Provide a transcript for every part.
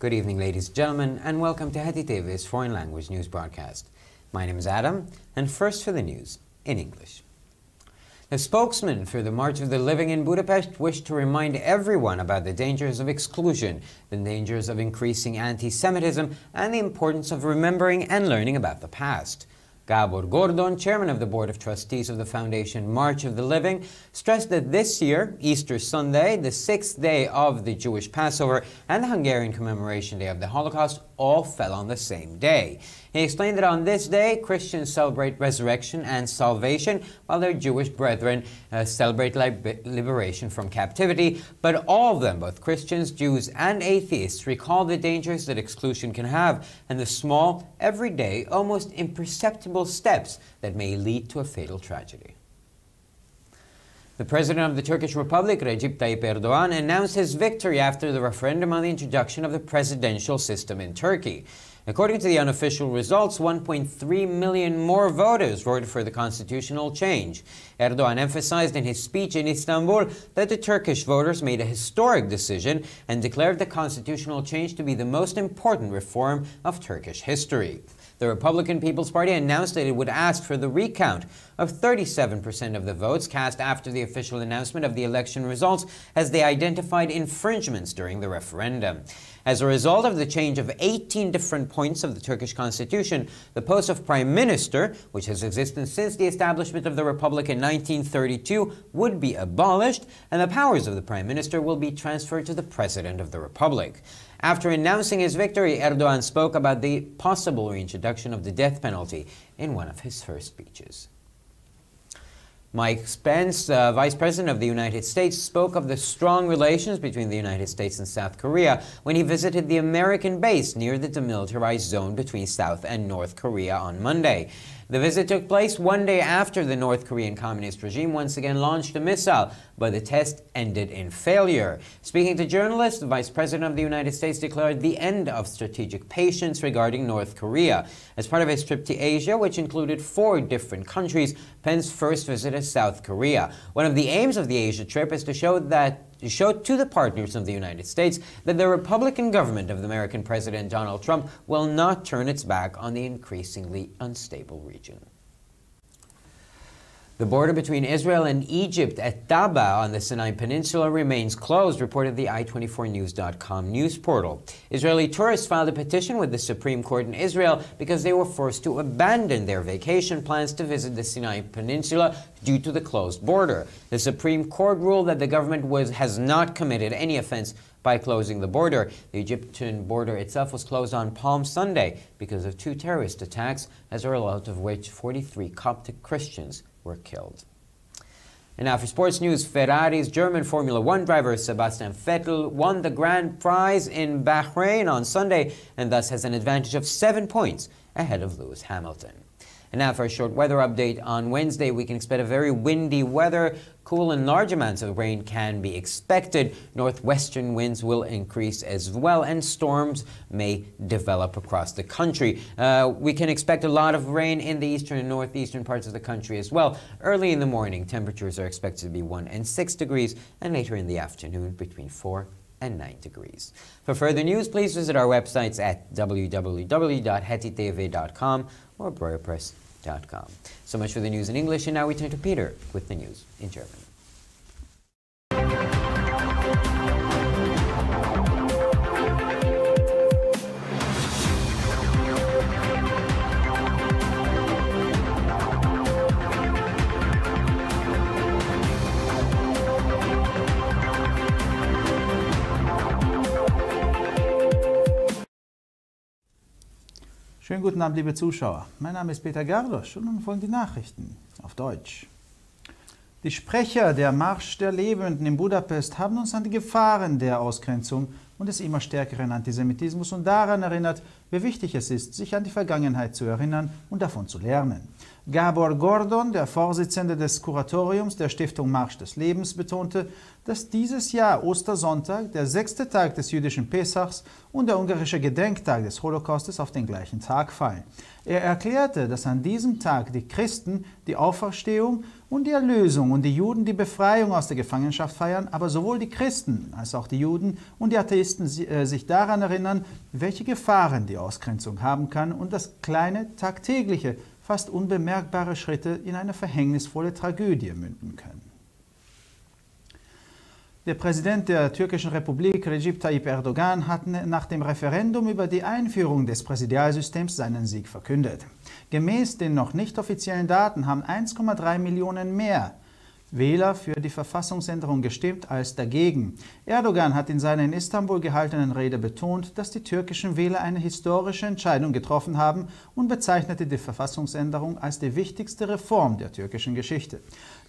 Good evening, ladies and gentlemen, and welcome to Heti TV's foreign language news broadcast. My name is Adam, and first for the news in English. The spokesman for the March of the Living in Budapest wished to remind everyone about the dangers of exclusion, the dangers of increasing anti-Semitism, and the importance of remembering and learning about the past. Gábor Gordon, chairman of the Board of Trustees of the Foundation March of the Living, stressed that this year, Easter Sunday, the 6th day of the Jewish Passover, and the Hungarian Commemoration Day of the Holocaust all fell on the same day. He explained that on this day, Christians celebrate resurrection and salvation, while their Jewish brethren celebrate liberation from captivity. But all of them, both Christians, Jews, and atheists, recall the dangers that exclusion can have, and the small, everyday, almost imperceptible steps that may lead to a fatal tragedy. The President of the Turkish Republic, Recep Tayyip Erdogan, announced his victory after the referendum on the introduction of the presidential system in Turkey. According to the unofficial results, 1.3 million more voters voted for the constitutional change. Erdogan emphasized in his speech in Istanbul that the Turkish voters made a historic decision and declared the constitutional change to be the most important reform of Turkish history. The Republican People's Party announced that it would ask for the recount of 37% of the votes cast after the official announcement of the election results, as they identified infringements during the referendum. As a result of the change of 18 different points of the Turkish constitution, the post of prime minister, which has existed since the establishment of the republic in 1932, would be abolished, and the powers of the prime minister will be transferred to the president of the republic. After announcing his victory, Erdogan spoke about the possible reintroduction of the death penalty in one of his first speeches. Mike Pence, Vice President of the United States, spoke of the strong relations between the United States and South Korea when he visited the American base near the demilitarized zone between South and North Korea on Monday. The visit took place one day after the North Korean Communist regime once again launched a missile, but the test ended in failure. Speaking to journalists, the Vice President of the United States declared the end of strategic patience regarding North Korea. As part of his trip to Asia, which included 4 different countries, Pence first visited South Korea. One of the aims of the Asia trip is to show to the partners of the United States that the Republican government of the American President Donald Trump will not turn its back on the increasingly unstable region. The border between Israel and Egypt at Taba on the Sinai Peninsula remains closed, reported the i24news.com news portal. Israeli tourists filed a petition with the Supreme Court in Israel because they were forced to abandon their vacation plans to visit the Sinai Peninsula due to the closed border. The Supreme Court ruled that the government has not committed any offense by closing the border. The Egyptian border itself was closed on Palm Sunday because of 2 terrorist attacks, as a result of which 43 Coptic Christians were killed. And now for sports news, Ferrari's German Formula 1 driver Sebastian Vettel won the grand prize in Bahrain on Sunday and thus has an advantage of 7 points ahead of Lewis Hamilton. And now for a short weather update. On Wednesday, we can expect a very windy weather. Cool and large amounts of rain can be expected. Northwestern winds will increase as well, and storms may develop across the country. We can expect a lot of rain in the eastern and northeastern parts of the country as well. Early in the morning, temperatures are expected to be 1 and 6 degrees, and later in the afternoon between 4 and 9 degrees. For further news, please visit our websites at www.hetitv.com or breuerpress.com. So much for the news in English, and now we turn to Peter with the news in German. Schönen guten Abend, liebe Zuschauer. Mein Name ist Peter Gardosch und nun folgen die Nachrichten auf Deutsch. Die Sprecher der Marsch der Lebenden in Budapest haben uns an die Gefahren der Ausgrenzung und des immer stärkeren Antisemitismus und daran erinnert, wie wichtig es ist, sich an die Vergangenheit zu erinnern und davon zu lernen. Gábor Gordon, der Vorsitzende des Kuratoriums der Stiftung Marsch des Lebens, betonte, dass dieses Jahr Ostersonntag, der 6. Tag des jüdischen Pesachs und der ungarische Gedenktag des Holocaustes auf den gleichen Tag fallen. Er erklärte, dass an diesem Tag die Christen die Auferstehung und die Erlösung und die Juden die Befreiung aus der Gefangenschaft feiern, aber sowohl die Christen als auch die Juden und die Atheisten sich daran erinnern, welche Gefahren die Ausgrenzung haben kann und dass kleine, tagtägliche, fast unbemerkbare Schritte in eine verhängnisvolle Tragödie münden können. Der Präsident der türkischen Republik, Recep Tayyip Erdogan, hat nach dem Referendum über die Einführung des Präsidialsystems seinen Sieg verkündet. Gemäß den noch nicht offiziellen Daten haben 1,3 Millionen mehr Wähler für die Verfassungsänderung gestimmt als dagegen. Erdogan hat in seiner in Istanbul gehaltenen Rede betont, dass die türkischen Wähler eine historische Entscheidung getroffen haben und bezeichnete die Verfassungsänderung als die wichtigste Reform der türkischen Geschichte.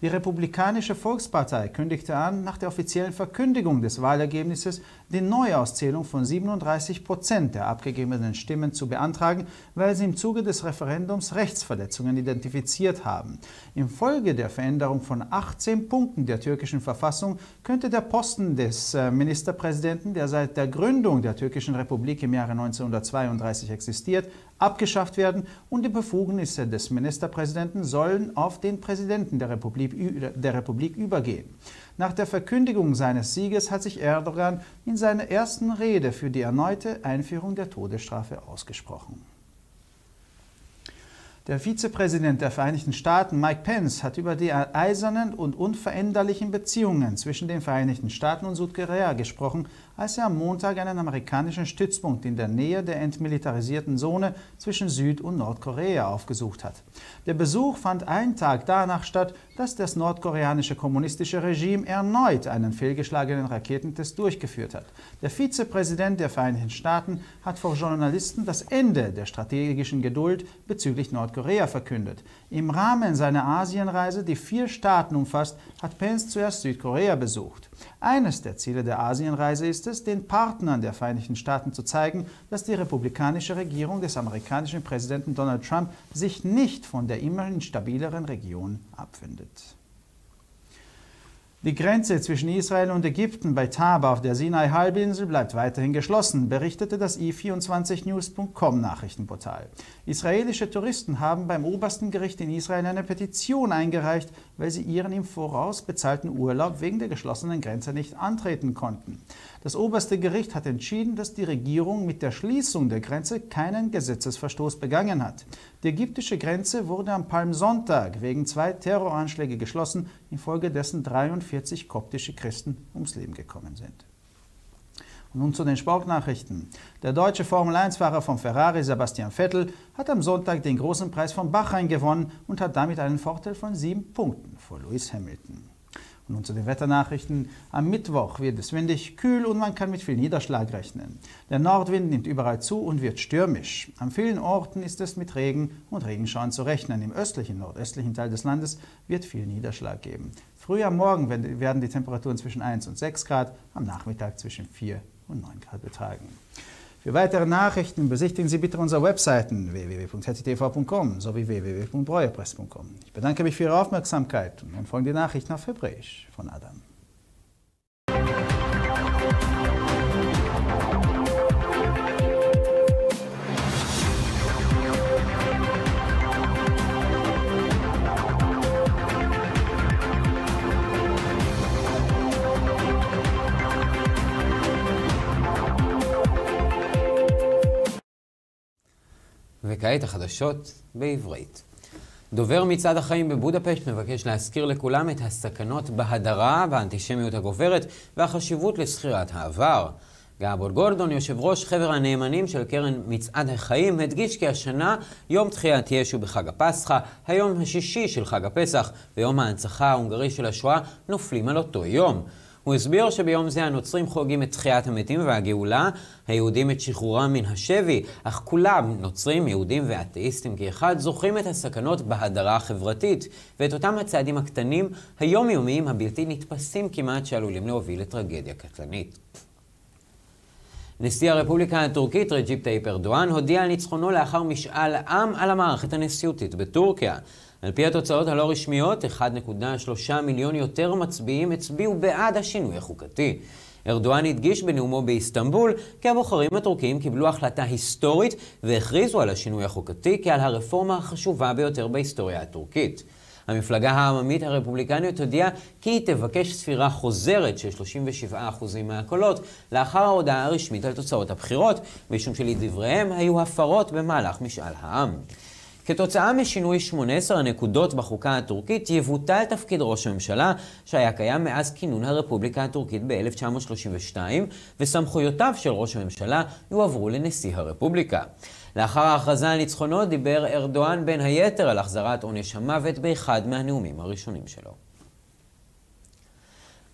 Die Republikanische Volkspartei kündigte an, nach der offiziellen Verkündigung des Wahlergebnisses die Neuauszählung von 37% der abgegebenen Stimmen zu beantragen, weil sie im Zuge des Referendums Rechtsverletzungen identifiziert haben. Infolge der Veränderung von 18 Punkten der türkischen Verfassung könnte der Posten des Ministerpräsidenten, der seit der Gründung der türkischen Republik im Jahre 1932 existiert, abgeschafft werden und die Befugnisse des Ministerpräsidenten sollen auf den Präsidenten der Republik übergehen. Nach der Verkündigung seines Sieges hat sich Erdogan in seiner ersten Rede für die erneute Einführung der Todesstrafe ausgesprochen. Der Vizepräsident der Vereinigten Staaten, Mike Pence, hat über die eisernen und unveränderlichen Beziehungen zwischen den Vereinigten Staaten und Südkorea gesprochen, als er am Montag einen amerikanischen Stützpunkt in der Nähe der entmilitarisierten Zone zwischen Süd- und Nordkorea aufgesucht hat. Der Besuch fand einen Tag danach statt, dass das nordkoreanische kommunistische Regime erneut einen fehlgeschlagenen Raketentest durchgeführt hat. Der Vizepräsident der Vereinigten Staaten hat vor Journalisten das Ende der strategischen Geduld bezüglich Nordkorea verkündet. Im Rahmen seiner Asienreise, die 4 Staaten umfasst, hat Pence zuerst Südkorea besucht. Eines der Ziele der Asienreise ist es, den Partnern der Vereinigten Staaten zu zeigen, dass die republikanische Regierung des amerikanischen Präsidenten Donald Trump sich nicht von der immer instabileren Region abwendet. Die Grenze zwischen Israel und Ägypten bei Taba auf der Sinai-Halbinsel bleibt weiterhin geschlossen, berichtete das i24news.com Nachrichtenportal. Israelische Touristen haben beim obersten Gericht in Israel eine Petition eingereicht, weil sie ihren im Voraus bezahlten Urlaub wegen der geschlossenen Grenze nicht antreten konnten. Das oberste Gericht hat entschieden, dass die Regierung mit der Schließung der Grenze keinen Gesetzesverstoß begangen hat. Die ägyptische Grenze wurde am Palmsonntag wegen 2 Terroranschläge geschlossen, infolgedessen 43 koptische Christen ums Leben gekommen sind. Und nun zu den Sportnachrichten. Der deutsche Formel-1-Fahrer von Ferrari, Sebastian Vettel, hat am Sonntag den großen Preis von Bahrain gewonnen und hat damit einen Vorteil von 7 Punkten vor Lewis Hamilton. Und nun zu den Wetternachrichten. Am Mittwoch wird es windig, kühl und man kann mit viel Niederschlag rechnen. Der Nordwind nimmt überall zu und wird stürmisch. An vielen Orten ist es mit Regen und Regenschauern zu rechnen. Im östlichen, nordöstlichen Teil des Landes wird viel Niederschlag geben. Früh am Morgen werden die Temperaturen zwischen 1 und 6 Grad, am Nachmittag zwischen 4 und 9 Grad betragen. Für weitere Nachrichten besichtigen Sie bitte unsere Webseiten www.htv.com sowie www.breuerpress.com. Ich bedanke mich für Ihre Aufmerksamkeit und nun folgen die Nachrichten auf Hebräisch von Adam. וכעת החדשות בעברית. דובר מצעד החיים בבודפשט מבקש להזכיר לכולם את הסכנות בהדרה והאנטישמיות הגוברת והחשיבות לזכירת העבר. גאבור גורדון, יושב ראש חבר הנאמנים של קרן מצעד החיים, הדגיש כי השנה יום תחיית ישו בחג הפסחא, היום השישי של חג הפסח ויום ההנצחה ההונגרי של השואה נופלים על אותו יום. הוא הסביר שביום זה הנוצרים חוגגים את תחיית המתים והגאולה, היהודים את שחרורם מן השבי, אך כולם, נוצרים, יהודים ואתאיסטים כאחד, זוכרים את הסכנות בהדרה החברתית, ואת אותם הצעדים הקטנים, היומיומיים הבלתי נתפסים כמעט שעלולים להוביל לטרגדיה קטלנית. נשיא הרפובליקה הטורקית רג'יפ טאיפ ארדואן הודיע על ניצחונו לאחר משאל עם על המערכת הנשיאותית בטורקיה. על פי התוצאות הלא רשמיות, 1.3 מיליון יותר מצביעים הצביעו בעד השינוי החוקתי. ארדואן הדגיש בנאומו באיסטנבול כי הבוחרים הטורקים קיבלו החלטה היסטורית והכריזו על השינוי החוקתי כעל הרפורמה החשובה ביותר בהיסטוריה הטורקית. המפלגה העממית הרפובליקנית הודיעה כי היא תבקש ספירה חוזרת של 37% מהקולות לאחר ההודעה הרשמית על תוצאות הבחירות, משום שלדבריהם היו הפרות במהלך משאל העם. כתוצאה משינוי 18 הנקודות בחוקה הטורקית יבוטל תפקיד ראש הממשלה שהיה קיים מאז כינון הרפובליקה הטורקית ב-1932, וסמכויותיו של ראש הממשלה יועברו לנשיא הרפובליקה. לאחר ההכרזה על ניצחונו דיבר ארדואן בין היתר על החזרת עונש המוות באחד מהנאומים הראשונים שלו.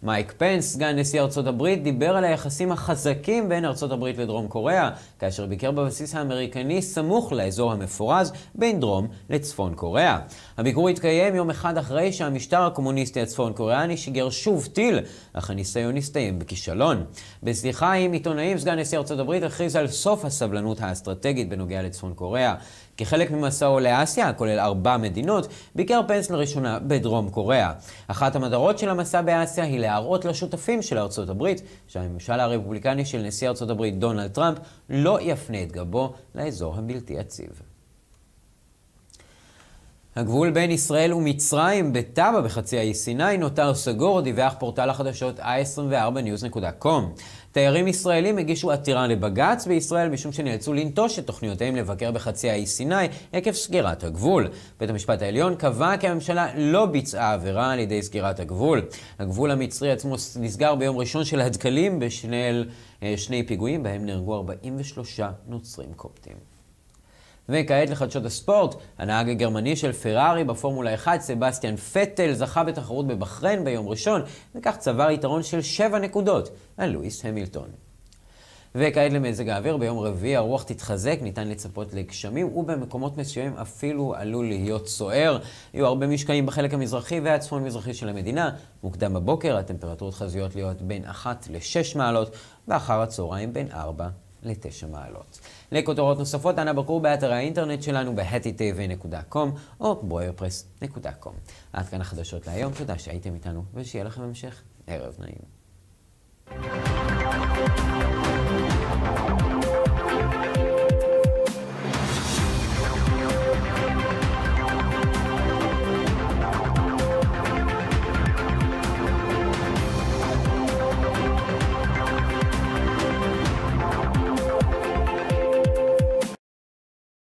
מייק פנס, סגן נשיא ארצות הברית, דיבר על היחסים החזקים בין ארצות הברית לדרום קוריאה, כאשר ביקר בבסיס האמריקני סמוך לאזור המפורז בין דרום לצפון קוריאה. הביקור התקיים יום אחד אחרי שהמשטר הקומוניסטי הצפון קוריאני שיגר שוב טיל, אך הניסיון הסתיים בכישלון. בשיחה עם עיתונאים, סגן נשיא ארצות הברית הכריז על סוף הסבלנות האסטרטגית בנוגע לצפון קוריאה. כחלק ממסעו לאסיה, כולל 4 מדינות, ביקר פנס לראשונה בדרום קוריאה. אחת המטרות של המסע באסיה היא להראות לשותפים של ארצות הברית שהממשל הרפובליקני של נשיא ארצות הברית דונלד טראמפ לא יפנה את גבו לאזור הבלתי יציב. הגבול בין ישראל ומצרים בטאבה בחצי האי סיני נותר סגור, דיווח פורטל החדשות i24news.com. תיירים ישראלים הגישו עתירה לבג"ץ בישראל משום שנאלצו לנטוש את תוכניותיהם לבקר בחצי האי סיני עקב סגירת הגבול. בית המשפט העליון קבע כי הממשלה לא ביצעה עבירה על ידי סגירת הגבול. הגבול המצרי עצמו נסגר ביום ראשון של הדקלים בשני פיגועים בהם נהרגו 43 נוצרים קופטים. וכעת לחדשות הספורט, הנהג הגרמני של פרארי בפורמולה 1, סבסטיאן פטל, זכה בתחרות בבחריין ביום ראשון, וכך צבר יתרון של 7 נקודות על לואיס המילטון. וכעת למזג האוויר, ביום רביעי הרוח תתחזק, ניתן לצפות לגשמים, ובמקומות מסוימים אפילו עלול להיות סוער. יהיו הרבה משקעים בחלק המזרחי והצפון מזרחי של המדינה. מוקדם בבוקר הטמפרטורות חזויות להיות בין 1 ל-6 מעלות, ואחר הצהריים בין 4 ל-9 מעלות. לכותרות נוספות, אנא בקרו באתר האינטרנט שלנו ב-hetitv.com או boyerpress.com. עד כאן החדשות להיום, תודה שהייתם איתנו ושיהיה לכם המשך ערב נעים.